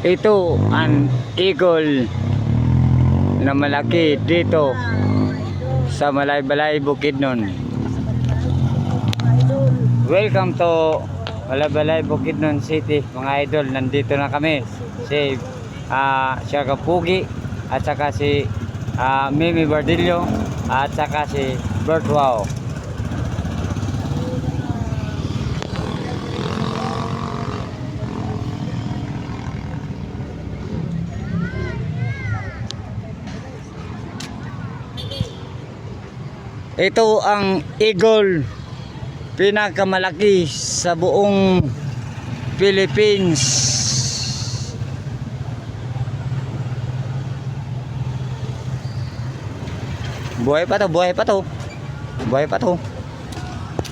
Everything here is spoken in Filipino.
Ito ang eagle na malaki dito sa Malaybalay, Bukidnon. Welcome to Malaybalay, Bukidnon City, mga idol. Nandito na kami si Siya Kapugi at saka si Mimi Bardillo at saka si Bert Wow. Ito ang eagle, pinakamalaki sa buong Philippines. Buhay pa to, buhay pa to. Buhay pa to.